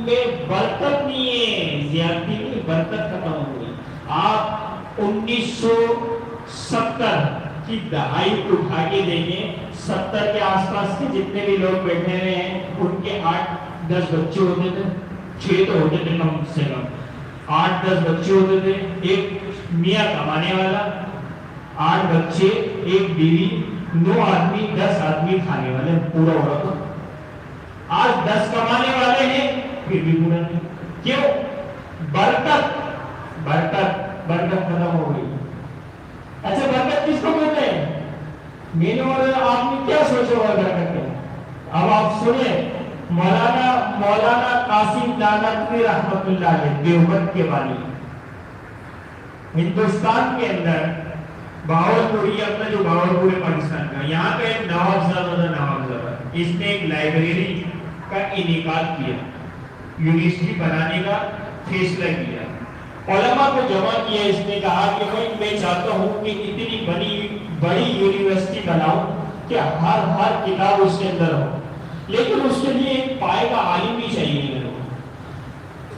پہ برکت نہیں ہے، زیادتی نہیں، برکت ختم ہو گئی. آپ 1970 کی دہائی کو اٹھا کے دیکھیں، 70 کے آس پاس کے جتنے بھی لوگ بیٹھے ہوئے ہیں ان کے 8-10 بچے ہوتے تھے، 6 تو ہوتے تھے کم سے کم، 8-10 بچے ہوتے تھے. ایک میاں کمانے والا، 8 بچے، ایک بیوی، 9 آدمی، 10 آدمی کھانے والے، پورا ہو رہا تھا. آج 10 کمانے والے ہیں پھر بھی پورا نہیں. کیوں؟ برکت برکت برکت ختم ہو گئی. اچھا برکت کس کو کہتے ہیں؟ میں نے اور آپ نے کیا سوچا ہوا برکت ہے؟ اب آپ سنیں، مولانا قاسم نانوتوی رحمۃ اللہ علیہ، دیوبند کے والی، ہندوستان کے اندر باولپوری، اپنا جو باولپور ہے پاکستان کا، یہاں کا ایک نواب صاحب، اس نے ایک لائبریری کا انعقاد کیا، یونیورسٹی بنانے کا فیصلہ کیا، علماء کو جمع کیا. اس نے کہا کہ میں چاہتا ہوں کہ اتنی بڑی یونیورسٹی بناؤں کہ ہر کتاب اس کے اندر ہو، لیکن اس کے لیے ایک پائے کا عالم بھی چاہیے میرے کو،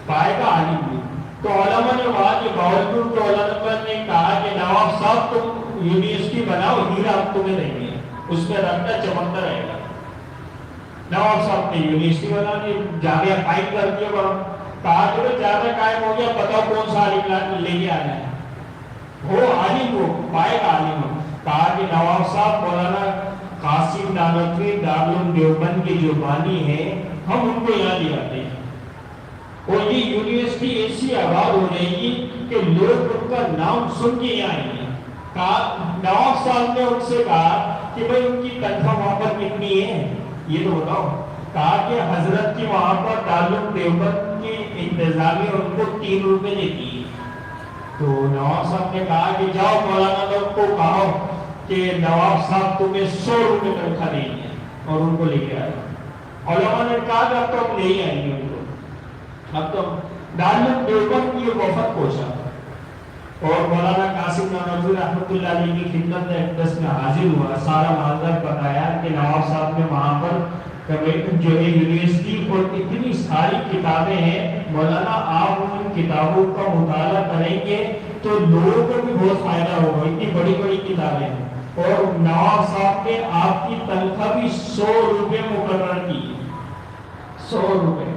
پائے کا عالم بھی. تو علماء نے کہا کہ باولپور کے علماء نے کہا کہ نواب صاحب تم یونیورسٹی بناؤ، ہیرا ہم تمہیں دیں گے، اس میں رکھتا چمکتا رہے گا. نواب صاحب نے یونیورسٹی بنا دی، جامعہ قائم کر دیا. کہا کہ جامعہ قائم ہو گیا، بتاؤ کون سا عالم لے کے آنا ہے؟ وہ عالم ہو، پائے کا عالم ہو. کہا کہ نواب صاحب مولانا قاسم نانوتوی دارالعلوم دیوبند کے جو بانی ہیں، ہم ان کو یہاں لے آتے ہیں اور یہ یونیورسٹی ایسی آباد ہو جائے گی کہ لوگ ان کا نام سن کے یہاں آئیں گے. نواب صاحب نے ان سے کہا کہ بھائی ان کی تنخواہ وہاں پر کتنی ہے یہ تو بتاؤ. کہا کہ حضرت کی وہاں پر دارالعلوم دیوبند کی انتظامیہ ان کو 3 روپے دیتی ہے. تو نواب صاحب نے کہا کہ جاؤ مولانا لوگ کو کہو کہ نواب صاحب تمہیں 100 روپے تنخواہ دیں گے، اور ان کو لے کے آئے. علماء نے کہا کہ اب تو ہم لے ہی آئیں گے ان کو. اب تو دارالعلوم دیوبند کی وفد پہنچا اور مولانا قاسم نانوتوی رحمۃ اللہ علیہ کی خدمت میں اقدس میں حاضر ہوا، سارا معاملہ بتایا کہ نواب صاحب نے وہاں پر جو ہے یونیورسٹی اور اتنی ساری کتابیں ہیں، مولانا آپ ان کتابوں کا مطالعہ کریں گے تو لوگوں کو بھی بہت فائدہ ہوگا، اتنی بڑی بڑی کتابیں ہیں. اور نواب صاحب نے آپ کی تنخواہ بھی 100 روپے مقرر کی، 100 روپے.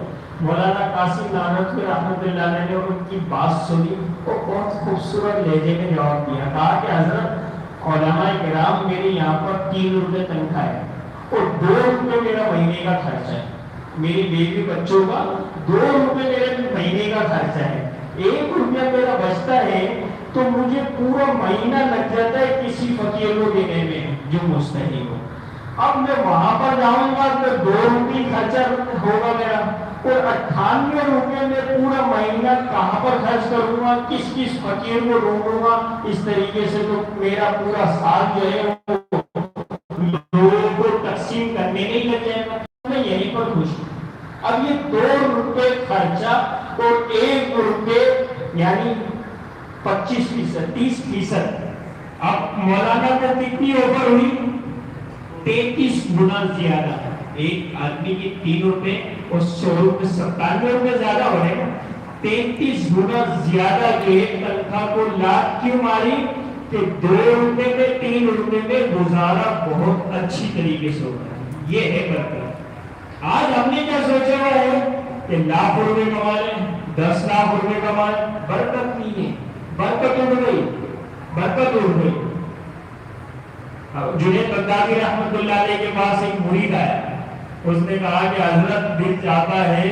مولانا قاسم نانوتوی رحمۃ اللہ علیہ نے ان کی بات سنی اور بہت خوبصورت لہجے میں جواب دیا. کہا کہ حضرت علماء کرام میرے یہاں پر 3 روپے تنخواہ ہے اور 2 روپے میرا مہینے کا خرچہ ہے، میری بیوی بچوں کا 2 روپے میرے مہینے کا خرچہ ہے. 1 روپیہ میرا بچتا ہے تو مجھے پورا مہینہ لگ جاتا ہے کسی فقیر کو دینے میں جو مستحق ہو. اب میں وہاں پر جاؤں گا تو 2 روپے خرچہ ہوگا میرا، اور 98 روپے میں پورا مہینہ کہاں پر خرچ کروں گا، کس فقیر کو ڈھونڈوں گا. اس طریقے سے تو میرا پورا سال جو ہے لوگوں کو تقسیم کرنے نہیں لگ جائے گا، میں یہیں پر خوش ہوں. اب یہ 2 روپے خرچہ اور 1 روپے یعنی 25%، 30%. اب مولانا کو کتنی اوپر ہوئی؟ 33 گنا زیادہ. ایک آدمی کی 3 روپے اور 100 روپے 97 روپے زیادہ ہو رہے ہیں. 33 گنا زیادہ جو ہے تنخواہ کو لات کیوں ماری کہ 2 روپے میں 3 روپے میں گزارا بہت اچھی طریقے سے ہوتا ہے. یہ ہے برکت. آج ہم نے کیا سوچا ہوا ہے کہ لاکھ روپے کما لیں، 10 لاکھ روپے کما لیں. برکت نہیں ہے، برکت اڑ گئی، برکت اڑ گئی. جنید بغدادی رحمۃ اللہ علیہ کے پاس ایک مرید آیا، اس نے کہا کہ حضرت دل چاہتا ہے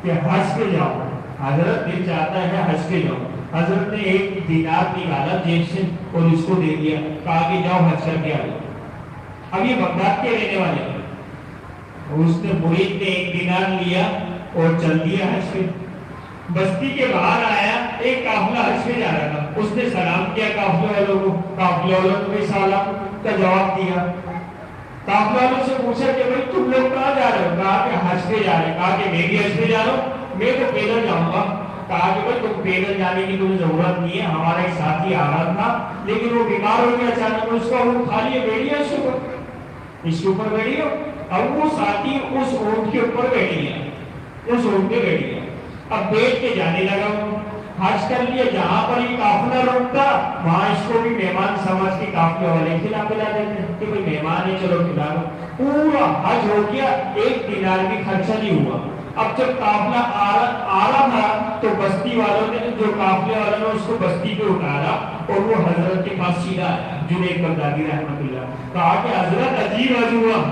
کہ حج پہ جاؤں، حضرت دل چاہتا ہے حج پہ جاؤں. حضرت نے 1 دینار نکالا جیب سے اور اس کو دے دیا، کہا کہ جاؤ حج کر کے آ جاؤ. اب یہ بغداد کے رہنے والے ہیں. اس نے مرید نے 1 دینار لیا اور چل دیا حج پہ. بستی کے باہر آیا، ایک قافلہ حج پہ جا رہا تھا. اس نے سلام کیا قافلے والوں کو، قافلے والوں کو بھی سلام کا جواب دیا. قافلے والوں سے پوچھا کہ بھائی تم لوگ کہاں جا رہے ہو؟ کہا کہ حج پہ جا رہے ہیں. کہا کہ میں بھی حج پہ جا رہا ہوں، میں تو پیدل جاؤں گا. کہا کہ بھائی تم پیدل جانے کی تمہیں ضرورت نہیں ہے، ہمارا ایک ساتھی آ رہا تھا لیکن وہ بیمار ہو گیا اچانک، اس کا اونٹ کھا لیے، بیٹھیے اس کے اوپر بیٹھیے. اب وہ ساتھی اس اونٹ کے اوپر بیٹھ گیا. تو سوچ کے بیٹھ گیا. اب بیٹھ کے جانے لگا وہ حج کر لیا. جہاں پر یہ قافلہ رکتا وہاں اس کو بھی مہمان سمجھ کے قافلے والے کھلا پلا دیتے کہ بھائی مہمان ہے چلو کھلا دو. پورا حج ہو گیا, 1 دینار بھی خرچہ نہیں ہوا. اب جب قافلہ آ رہا تھا تو بستی والوں نے, جو قافلے والوں نے اس کو بستی پہ اتارا اور وہ حضرت کے پاس سیدھا آیا جنید بغدادی رحمۃ اللہ. کہا کہ حضرت عجیب حج ہوا.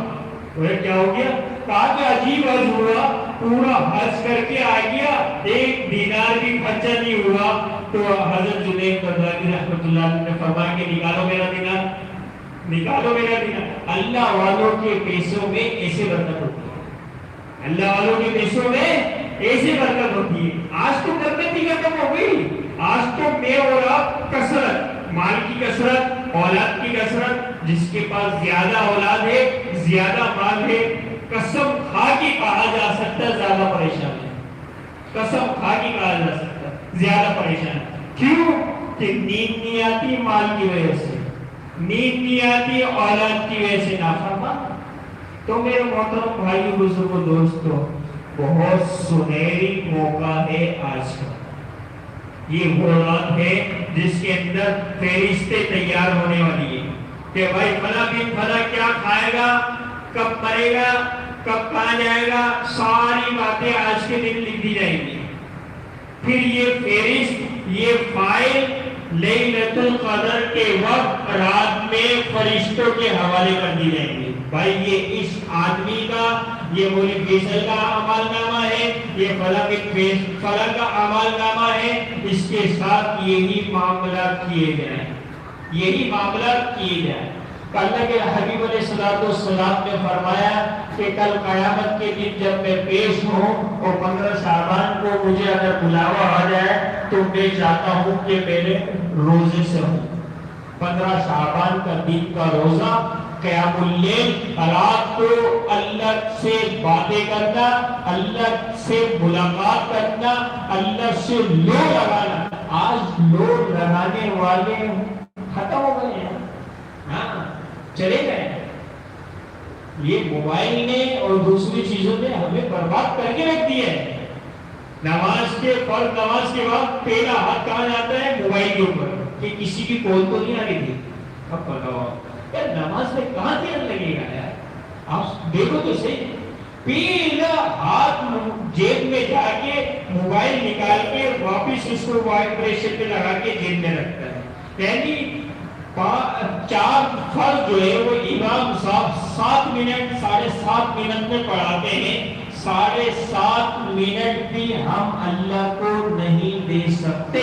کیا ہو گیا؟ کہا کہ عجیب حج ہوا, پورا حج کر کے آ گیا, 1 دینار بھی خرچہ نہیں ہوا. تو حضرت جنید بغدادی رحمۃ اللہ نے فرمایا کہ نکالو میرا دینار, نکالو میرا دینار. اللہ والوں کے پیسوں میں ایسے برکت ہوتی ہے, اللہ والوں کے پیسوں میں ایسے برکت ہوتی ہے. آج تو برکت ہی ختم ہو گئی. آج تو میں اور آپ کثرت, مال کی کثرت, اولاد کی کثرت, جس کے پاس زیادہ اولاد ہے, زیادہ مال ہے, قسم کھا کے کہا جا سکتا ہے زیادہ پریشان ہے. قسم کھا کے کہا جا سکتا ہے زیادہ پریشان. کیوں؟ کہ نیند نہیں آتی مال کی وجہ سے, نیند نہیں آتی اولاد کی وجہ سے نافرمان. تو میرے محترم بھائی بزرگوں دوستوں, بہت سنہری موقع ہے آج کا. یہ وہ رات ہے جس کے اندر فہرستیں تیار ہونے والی ہے کہ بھائی فلاں بن فلاں کیا کھائے گا, کب مرے گا, کب کہاں جائے گا, ساری باتیں آج کے دن لکھ دی جائیں گی. پھر یہ فہرست, یہ فائل لیلۃ القدر کے وقت رات میں فرشتوں کے حوالے کر دی جائیں گی. بھائی یہ اس آدمی کا, یہ مولوی فیصل کا اعمال نامہ ہے, یہ فلاں کا اعمال نامہ ہے, اس کے ساتھ یہی معاملات کیے جائیں, یہی معاملات کیے جائیں. اللہ کے حبیب علیہ الصلوۃ والسلام نے فرمایا کہ کل قیامت کے دن جب میں پیش ہوں اور 15 شعبان کو مجھے اگر بلاوا آ جائے تو میں چاہتا ہوں کہ میرے روزے سے ہوں. 15 شعبان کا دن کا روزہ, قیام اللیل, رات کو اللہ سے باتیں کرنا, اللہ سے ملاقات کرنا, اللہ سے لو لگانا. آج لو لگانے والے ختم ہو گئے ہیں, ہاں چلے گئے. یہ موبائل نے اور دوسری چیزوں نے ہمیں برباد کر کے رکھ دیا ہے. نماز کے فرض نماز کے بعد پہلا ہاتھ کہاں جاتا ہے؟ موبائل کے اوپر, کہ کسی کی کال تو نہیں آ رہی تھی. اب بتاؤ یار نماز میں کہاں دھیان لگے گا یار؟ آپ دیکھو تو صحیح, پہلا ہاتھ جیب میں جا کے موبائل نکال کے واپس اس کو وائبریشن پہ لگا کے جیب میں رکھتا ہے. یعنی 4 فرض جو ہے وہ امام صاحب 7 منٹ 7.5 منٹ میں پڑھاتے ہیں, 7.5 منٹ بھی ہم اللہ کو نہیں دے سکتے.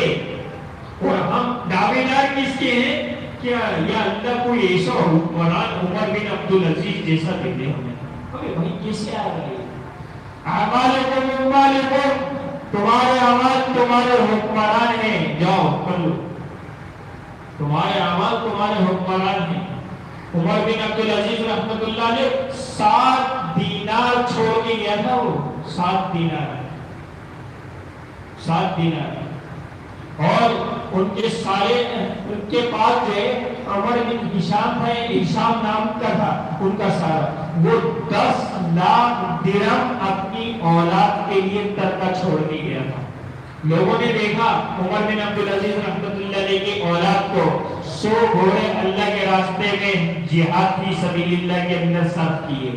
اور ہم دعوے دار کس کے ہیں؟ کیا یا اللہ کو ایسا حکمران عمر بن عبدالعزیز جیسا دے دے ہمیں. ابے بھائی کیسے آ رہے ہیں؟ تمہارے اعمال تمہارے حکمران ہیں, جاؤ کر لو. تمہارے اعمال تمہارے حکمران ہیں. عمر بن عبدالعزیز رحمۃ اللہ نے 7 دینار چھوڑ کے گیا تھا. وہ 7 دینار, 7 دینار. اور ان کے پاس جو ہے عمر بن ہشام تھا, ہشام نام کا تھا ان کا سارا, وہ 10 لاکھ درہم اپنی اولاد کے لیے ترکہ چھوڑ کے گیا تھا. لوگوں نے دیکھا عمر بن عبدالعزیز رحمۃ اللہ علیہ کی اولاد کو 100 گھوڑے اللہ کے راستے میں جہاد فی سبیل اللہ کے اندر صرف کیے,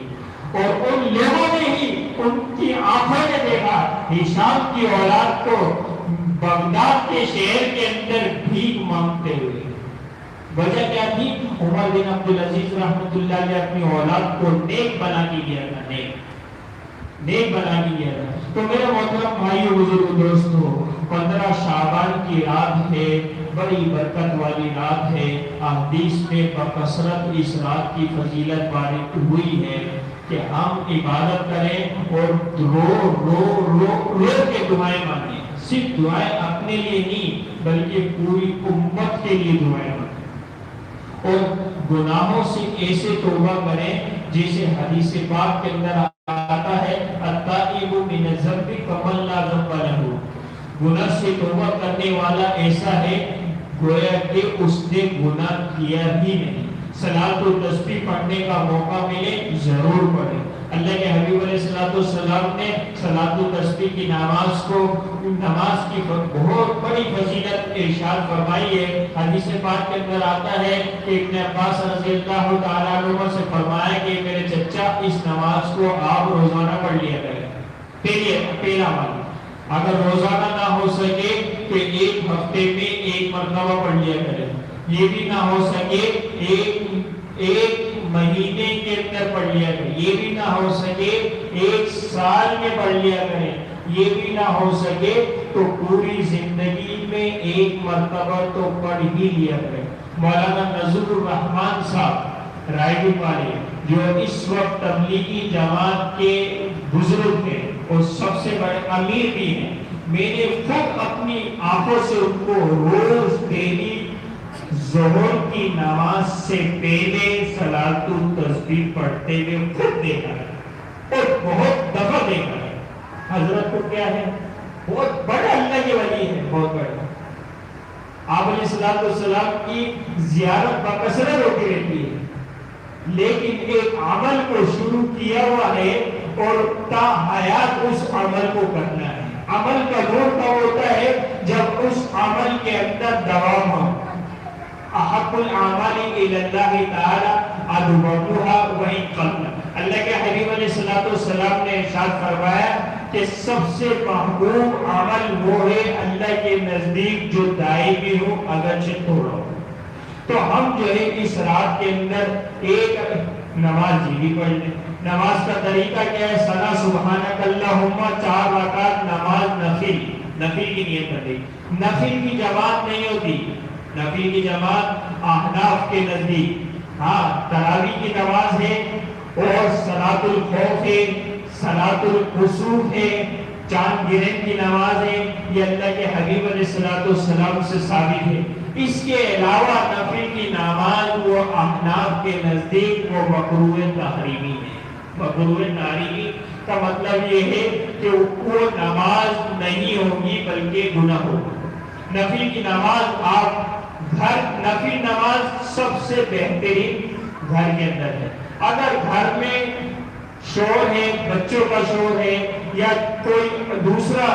اور ان لوگوں نے ہی ان کی آنکھوں نے دیکھا ہشام کی اولاد کو بغداد کے شہر کے اندر بھیک مانگتے ہوئے. وجہ کیا تھی؟ عمر بن عبدالعزیز رحمۃ اللہ علیہ اپنی اولاد کو نیک بنا کے دیا تھا, نیک بنا کے دیا تھا. تو میرے محترم بھائیو بزرگو دوستو, 15 شعبان کی رات ہے, بڑی برکت والی رات ہے. احادیث میں بکثرت اس رات کی فضیلت وارد ہوئی ہے کہ ہم عبادت کریں اور رو رو رو رو کے دعائیں مانگیں. صرف دعائیں اپنے لیے نہیں بلکہ پوری امت کے لیے دعائیں مانگیں, اور گناہوں سے ایسے توبہ کریں جیسے حدیث پاک کے اندر آتا ہے التائب من الذنب کمن لا ذنب له. گناہ سے توبہ کرنے والا ایسا ہے گویا کہ اس نے گناہ کیا ہی نہیں. صلاۃ التسبیح پڑھنے کا موقع ملے ضرور پڑھیں, اللہ کے حبیب علیہ السلام نے صلاۃ التسبیح کی نماز کی بہت بڑی فضیلت ارشاد فرمائی ہے۔ حدیث پاک کے اندر آتا ہے کہ ابن عباس رضی اللہ تعالیٰ عنہ سے فرمایا کہ میرے چچا اس نماز کو آپ روزانہ پڑھ لیا کریں، پہلا والا، اگر روزانہ نہ ہو سکے تو ایک ہفتے میں ایک مرتبہ پڑھ لیا کریں، یہ بھی نہ ہو سکے ایک مہینے کے اندر پڑھ لیا کریں، یہ بھی نہ ہو سکے ایک سال میں پڑھ لیا کریں، یہ بھی نہ ہو سکے تو پوری زندگی میں ایک مرتبہ تو پڑھ ہی لیا کریں۔ مولانا نذر الرحمان صاحب رائے والے جو اس وقت تبلیغی جماعت کے بزرگ ہیں اور سب سے بڑے امیر بھی ہیں، میں نے خود اپنی آنکھوں سے ان کو روز ڈیلی ظہر کی نماز سے پہلے صلاۃ التسبیح پڑھتے ہوئے خود دیکھا ہے اور بہت دفعہ دیکھا ہے۔ حضرت کو کیا ہے، بہت بڑے اللہ کے ولی ہے، بہت بڑے۔ آپ علیہ السلام کی زیارت بکثرت ہوتی رہتی ہے، لیکن ایک عمل کو شروع کیا ہوا ہے اور تا حیات اس عمل کو کرنا ہے۔ عمل کا دور کب ہوتا ہے جب اس عمل کے اندر دوام ہو۔ احب الاعمال الی اللہ تعالی ادومها وان قل۔ اللہ کے حبیب علیہ السلام نے ارشاد فرمایا کہ سب سے محبوب عمل وہ ہے اللہ کے نزدیک جو دائمی ہو اگرچہ تھوڑا ہو۔ تو ہم جو ہے اس رات کے اندر ایک نماز بھی پڑھ لیں۔ نماز کا طریقہ کیا ہے؟ ثنا سبحانک اللہم 4 رکعت نماز نفل کی نیت کر دی۔ نفل کی جماعت نہیں ہوتی، نفل کی جماعت احناف کے نزدیک تراویح کی نماز ہے اور صلاۃ الخوف ہے، صلاۃ الکسوف ہے، چاند گرہن کی نماز ہے، یہ اللہ کے حبیب علیہ السلام سے ثابت ہے۔ اس کے علاوہ نفل کی نماز وہ احناف کے نزدیک وہ مکروہ تحریمی ہے۔ مکروہ تحریمی کا مطلب یہ ہے کہ وہ نماز نہیں ہوگی بلکہ گناہ ہوگا۔ نفل کی نماز آپ نفل نماز سب سے بہترین گھر کے اندر ہے۔ اگر گھر میں شور ہے، بچوں کا شور ہے یا کوئی دوسرا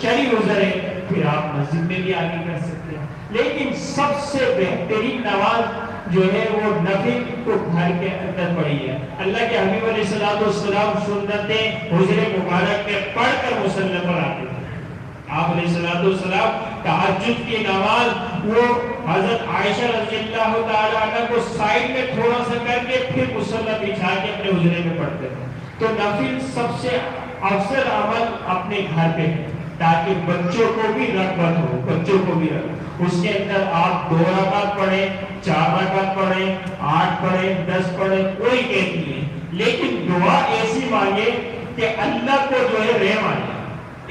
شرعی عذر ہے، پھر آپ مسجد میں بھی آگے کر سکتے ہیں، لیکن سب سے بہترین نماز جو ہے وہ نفل تو گھر کے اندر پڑھی ہے۔ اللہ کے حبیب علیہ السلام سنتیں حجرے مبارک میں پڑھ کر مصلی پر آتے تھے۔ آپ علیہ السلام تہجد کی نماز وہ حضرت عائشہ رضی اللہ تعالی عنہ کو سائڈ میں تھوڑا سا کر کے پھر مصلی بچھا کے اپنے حجرے میں پڑھتے تھے۔ تو نفل سب سے افضل عمل اپنے گھر پہ ہے تاکہ بچوں کو بھی رغبت ہو، بچوں کو بھی رغبت۔ اس کے اندر آپ 2 رکعت پڑھیں، 4 رکعت پڑھیں، 8 پڑھیں، 10 پڑھیں، کوئی قید نہیں ہے، لیکن دعا ایسی مانگے کہ اللہ کو جو ہے رحم آئے۔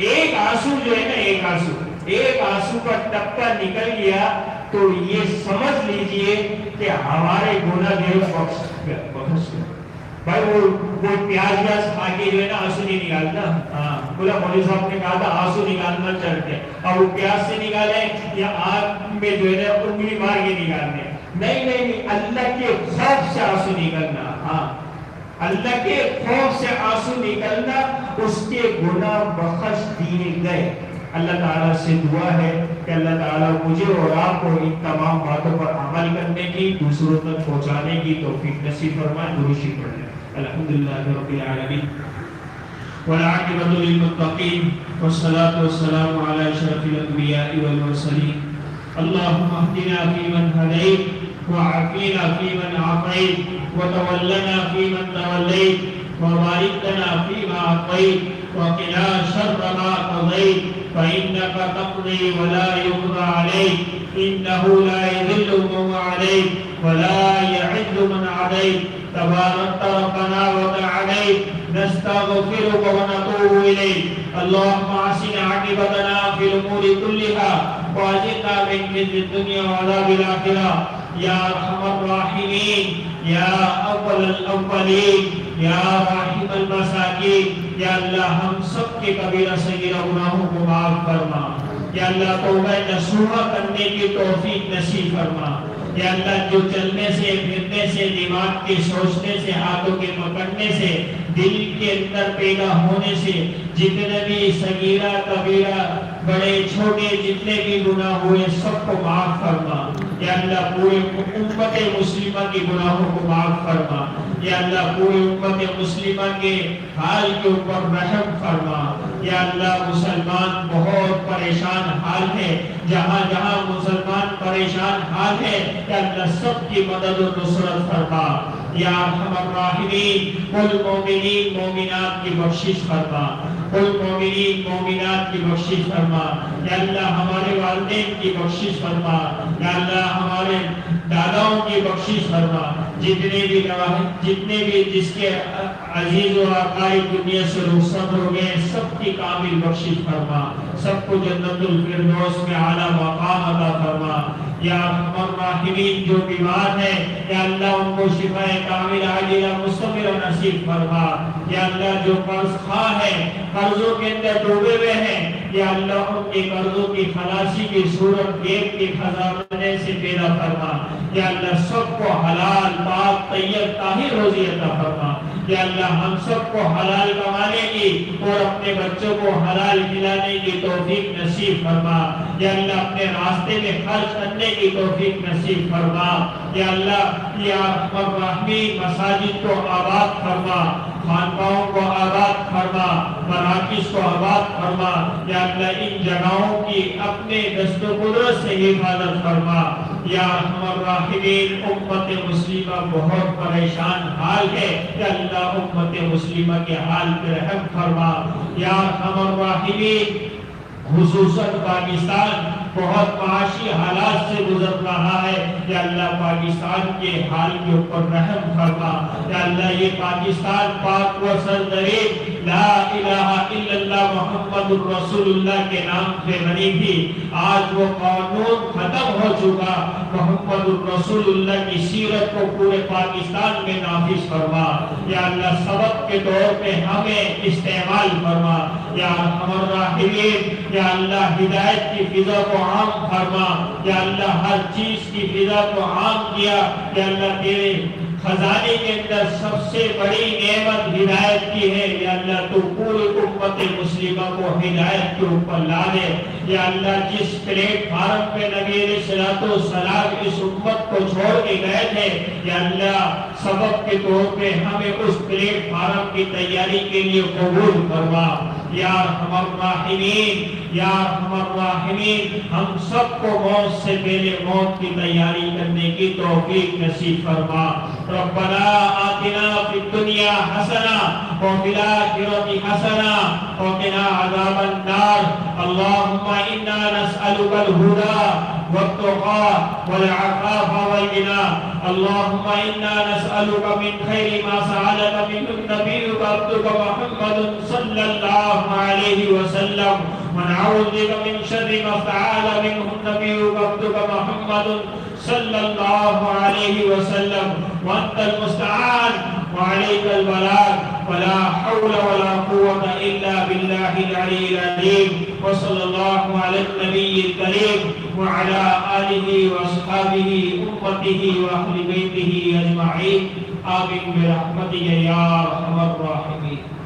ایک آنسو جو ہے نا، ایک آنسو کا ٹپکا نکل گیا تو یہ سمجھ لیجئے کہ ہمارے گناہ جو ہے بخش گئے۔ بھائی وہ پیاز کھا کے جو ہے نا آنسو نہیں نکالتا، بولا مولوی صاحب نے کہا تھا آنسو نکالنا چڑھتے ہیں، اب وہ پیاز سے نکالے یا آگ میں جو ہے نا انگلی مار کے نکالنے، نہیں، اللہ کے خوف سے آنسو نکلنا، اللہ کے خوف سے آنسو نکلنا، اس کے گناہ بخش دیے گئے۔ اللہ تعالیٰ سے دعا ہے کہ اللہ تعالیٰ مجھے اور آپ کو ان تمام باتوں پر عمل کرنے کی، دوسروں تک پہنچانے کی توفیق نصیب فرمائے۔ درود شریف پڑھ لیں۔ الحمدللہ رب العالمین والعاقبۃ للمتقین والصلاة والسلام علی اشرف الانبیاء والمرسلین۔ اللهم اهدنا فيمن هديت وعافنا فيمن عافيت وتولنا فيمن توليت وبارك لنا فيما أعطيت وقنا شر ما قضيت فإنك تقضي ولا يقضى عليك إنه لا يذل من عليك ولا يعز من عليك تبارك ربنا وتعاليت نستغفرك ونتوب إليك اللهم أحسن عاقبتنا في الأمور كلها وأجرنا من خزي الدنيا وعذاب الآخرة يا أرحم الراحمين يا أول الأولين یا راحم المساکین، یا اللہ ہم سب کے کبیرہ صغیرہ گناہوں کو معاف فرما، یا اللہ توبہ نصوحہ کرنے کی توفیق نصیب فرما، یا اللہ جو چلنے سے پھرنے سے دماغ کے سوچنے سے ہاتھوں کے پکڑنے سے دل کے اندر پیدا ہونے سے جتنے بھی صغیرہ کبیرہ بڑے چھوٹے جتنے بھی گناہ ہوئے سب کو معاف فرما یا اللہ پورے امت مسلمہ کی گناہوں کو معاف فرما یا اللہ پورے امت مسلمہ کے حال کے اوپر رحم فرما یا اللہ مسلمان بہت پریشان حال ہے جہاں جہاں مسلمان پریشان حال ہے یا اللہ سب کی مدد و نصرت فرما یا ارحم الراحمین کل مومنین مومنات کی بخشش فرما کل مومنین مومنات کی بخشش فرما یا اللہ ہمارے والدین کی بخشش فرما یا اللہ ہمارے داداؤں کی بخشش فرما جتنے بھی جس کے عزیز و اقارب دنیا سے رخصت ہو گئے سب کی کامل بخشش فرما سب کو جنت الفردوس میں اعلیٰ مقام عطا فرما یا ارحم الراحمین جو بیمار ہیں یا اللہ ان کو شفاء کامل عاجلہ مستمرہ نصیب فرما یا اللہ جو قرض خواہ ہیں قرضوں کے اندر ڈوبے ہوئے ہیں یا اللہ ان کے قرضوں کی خلاصی کی صورت غیب کے خزانے سے پیدا فرما یا اللہ سب کو حلال پاک طیب طاہر روزی عطا فرما یا اللہ ہم سب کو حلال کمانے کی اور اپنے بچوں کو حلال کھلانے کی توفیق نصیب فرما یا اللہ اپنے راستے میں خرچ کرنے کی توفیق نصیب فرما یا اللہ یا ارحم الراحمین مساجد کو آباد فرما خانقاہوں کو آباد فرما مراکز کو آباد فرما یا اللہ ان جگہوں کی اپنے دست و قدرت سے حفاظت فرما یا ارحم الراحمین امت مسلمہ بہت پریشان حال ہے یا اللہ امت مسلمہ کے حال پر رحم فرما یا ارحم الراحمین خصوصاً پاکستان بہت معاشی حالات سے گزر رہا ہے یا اللہ پاکستان کے حال کے اوپر رحم فرما یا اللہ یہ پاکستان پاک و سرزمین لا الہ الا اللہ محمد الرسول اللہ کے نام سے بنی تھی آج وہ قانون ختم ہو چکا محمد الرسول اللہ کی سیرت کو پورے پاکستان میں نافذ فرما یا اللہ سبق کے طور پہ ہمیں استعمال فرما یا ارحم الراحمین یا اللہ ہدایت کی فضا کو عام فرما یا اللہ ہر چیز کی فضا کو عام کیا یا اللہ تیرے خزانے کے اندر سب سے بڑی نعمت ہدایت کی ہے یا اللہ تو پوری امت مسلمہ کو ہدایت کے اوپر لا دے یا اللہ جس پلیٹ فارم پہ نبی علیہ الصلوۃ والسلام اس امت کو چھوڑ کے گئے تھے یا اللہ سبب کے طور پہ ہمیں اس پلیٹ فارم کی تیاری کے لیے قبول فرما یا ارحم الراحمین یا ارحم الراحمین ہم سب کو موت سے پہلے موت کی تیاری کرنے کی توفیق نصیب فرما ربنا آتنا فی الدنیا حسنہ وفی الآخرۃ حسنہ وقنا عذاب النار اللهم انا نسألك الهدى والتقى والعفاف والغنى اللهم انا نسألك من خير ما سألك منه نبيك عبدك محمد صلى الله عليه وسلم ونعوذ بك من شر ما استعاذ منه نبيك عبدك محمد صلى الله عليه وسلم وانت المستعان وعليك البلاغ ولا حول ولا قوة إلا بالله العلي العظيم وصلى الله على النبي الكريم وعلى آله وأصحابه أمته وأهل بيته أجمعين آمين برحمتك يا أرحم الراحمين.